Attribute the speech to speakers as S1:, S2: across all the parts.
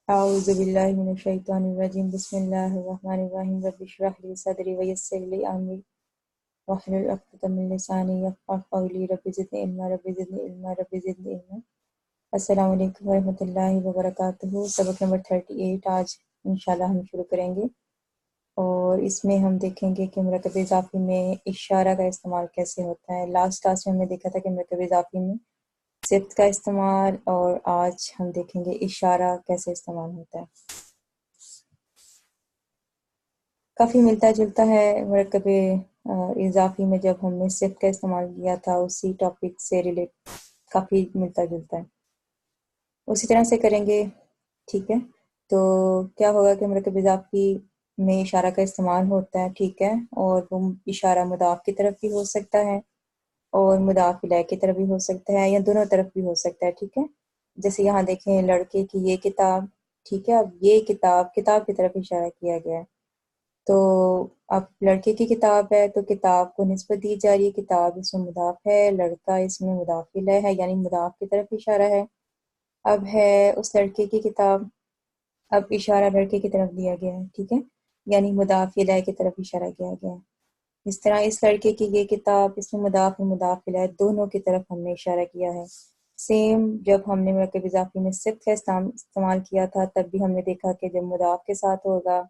S1: اعوذ باللہ من الشیطان الرجیم بسم اللہ الرحمن الرحیم رب اشرح لی صدری ویسر لی امری واحلل عقدۃ من لسانی یفقهوا قولی رب زدنی علما رب زدنی علما رب زدنی علما۔ السلام علیکم ورحمۃ اللہ وبرکاتہ۔ سبق نمبر 38 آج انشاءاللہ ہم شروع کریں گے، اور اس میں ہم دیکھیں گے کہ مرکب اضافی میں اشارہ کا استعمال کیسے ہوتا ہے۔ لاسٹ کلاس میں ہم نے دیکھا تھا کہ مرکب اضافی میں صفت کا استعمال، اور آج ہم دیکھیں گے اشارہ کیسے استعمال ہوتا ہے۔ کافی ملتا جلتا ہے مرکب اضافی میں، جب ہم نے صفت کا استعمال کیا تھا اسی ٹاپک سے ریلیٹ کافی ملتا جلتا ہے، اسی طرح سے کریں گے۔ ٹھیک ہے، تو کیا ہوگا کہ مرکب اضافی میں اشارہ کا استعمال ہوتا ہے، ٹھیک ہے، اور وہ اشارہ مضاف کی طرف بھی ہو سکتا ہے اور مضاف الیہ کی طرف بھی ہو سکتا ہے، یا دونوں طرف بھی ہو سکتا ہے۔ ٹھیک ہے، جیسے یہاں دیکھیں لڑکے کی یہ کتاب، ٹھیک ہے، اب یہ کتاب کی طرف اشارہ کیا گیا ہے، تو اب لڑکے کی کتاب ہے تو کتاب کو نسبت دی جا رہی ہے، کتاب اس میں مضاف ہے، لڑکا اس میں مضاف الیہ ہے، یعنی مضاف کی طرف اشارہ ہے۔ اب ہے اس لڑکے کی کتاب، اب اشارہ لڑکے کی طرف دیا گیا ہے، ٹھیک ہے، یعنی مضاف الیہ کی طرف اشارہ کیا گیا ہے۔ اس طرح اس لڑکے کی یہ کتاب، اس میں مضاف اور مضاف الیہ دونوں کی طرف ہم نے اشارہ کیا ہے۔ سیم جب ہم نے مرکب اضافی میں صفت کا استعمال کیا تھا، تب بھی ہم نے دیکھا کہ جب مضاف کے ساتھ ہوگا،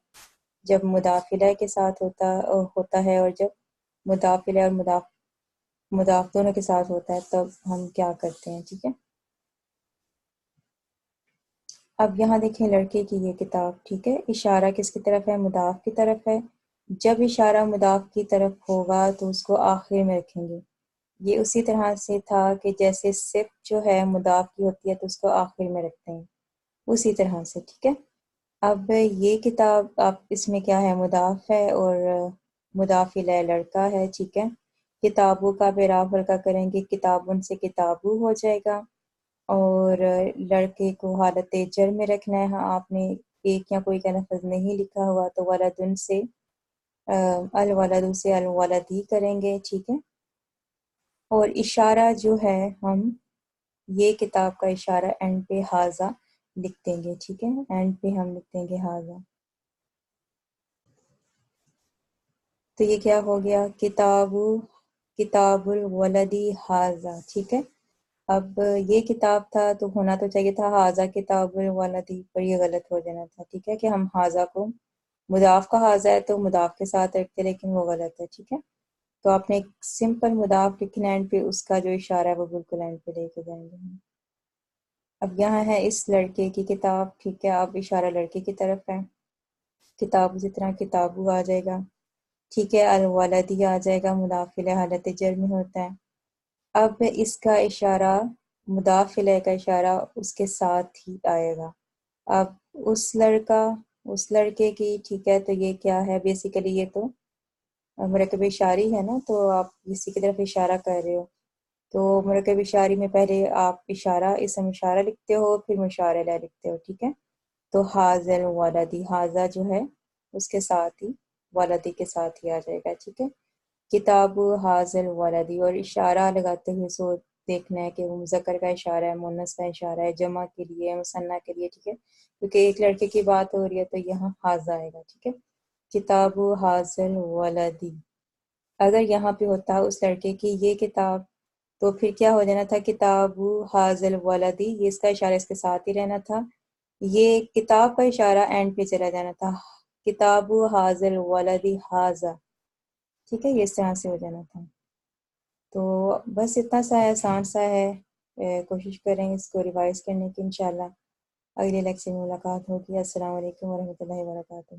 S1: جب مضاف الیہ کے ساتھ ہوتا ہے، اور جب مضاف الیہ اور مضاف دونوں کے ساتھ ہوتا ہے، تب ہم کیا کرتے ہیں۔ ٹھیک ہے، اب یہاں دیکھیں لڑکے کی یہ کتاب، ٹھیک ہے، اشارہ کس کی طرف ہے؟ مضاف کی طرف ہے۔ جب اشارہ مضاف کی طرف ہوگا تو اس کو آخر میں رکھیں گے۔ یہ اسی طرح سے تھا کہ جیسے صفت جو ہے مضاف کی ہوتی ہے تو اس کو آخر میں رکھتے ہیں، اسی طرح سے۔ ٹھیک ہے، اب یہ کتاب، اب اس میں کیا ہے؟ مضاف ہے اور مضاف الیہ لڑکا ہے، ٹھیک ہے۔ کتابوں کا اعراب ہلکا کریں گے، کتابوں سے کتابوں ہو جائے گا، اور لڑکے کو حالت جر میں رکھنا ہے۔ ہاں، آپ نے ایک یا کوئی کا لفظ نہیں لکھا ہوا تو ولدن سے الولد سے الولدی کریں گے، ٹھیک ہے۔ اور اشارہ جو ہے، ہم یہ کتاب کا اشارہ اینڈ پہ حاذا لکھ دیں گے، ٹھیک ہے، اینڈ پہ ہم لکھ دیں گے حاذا۔ تو یہ کیا ہو گیا؟ کتاب الولدی حاذا، ٹھیک ہے۔ اب یہ کتاب تھا تو ہونا تو چاہیے تھا حاذا کتاب الولدی، پر یہ غلط ہو جانا تھا، ٹھیک ہے، کہ ہم حاذا کو مضاف کا حاذا ہے تو مضاف کے ساتھ رکھتے، لیکن وہ غلط ہے، ٹھیک ہے۔ تو آپ نے ایک سمپل مضاف لکھنا اینڈ پہ، اس کا جو اشارہ ہے وہ بالکل اینڈ پہ لے کے جائیں گے۔ اب یہاں ہے اس لڑکے کی کتاب، ٹھیک ہے، اب اشارہ لڑکے کی طرف ہے، کتاب اسی طرح کتابو آ جائے گا، ٹھیک ہے، الولدی آ جائے گا، مضاف الیہ حالت جر میں ہوتا ہے۔ اب اس کا اشارہ، مضاف الیہ کا اشارہ اس کے ساتھ ہی آئے گا۔ اب اس لڑکے کی، ٹھیک ہے، تو یہ کیا ہے؟ بیسیکلی یہ تو مرکب اشاری ہے نا، تو آپ اسی کی طرف اشارہ کر رہے ہو، تو مرکب اشاری میں پہلے آپ اشارہ، اسم اشارہ لکھتے ہو، پھر مشار الیہ لکھتے ہو، ٹھیک ہے۔ تو حاذل ولدی، حاذا جو ہے اس کے ساتھ ہی، ولدی کے ساتھ ہی آ جائے گا، ٹھیک ہے۔ کتاب حاذل ولدی، اور اشارہ لگاتے ہوئے سو دیکھنا ہے کہ وہ مذکر کا اشارہ ہے، مؤنث کا اشارہ ہے، جمع کے لیے، مثنیٰ کے لیے، ٹھیک ہے، کیونکہ ایک لڑکے کی بات ہو رہی ہے تو یہاں حاذا آئے گا، ٹھیک ہے۔ کتاب حاذل ولدی، اگر یہاں پہ ہوتا اس لڑکے کی یہ کتاب تو پھر کیا ہو جانا تھا؟ کتاب حاذل ولدی، یہ اس کا اشارہ اس کے ساتھ ہی رہنا تھا، یہ کتاب کا اشارہ اینڈ پہ چلا جانا تھا، کتاب حاذل ولدی حاذا، ٹھیک ہے، یہ اس طرح سے ہو جانا تھا۔ تو بس اتنا سا ہے، آسان سا ہے، کوشش کریں اس کو ریوائز کرنے کی، انشاءاللہ اگلے لیکچر میں ملاقات ہوگی۔ السلام علیکم ورحمۃ اللہ وبرکاتہ۔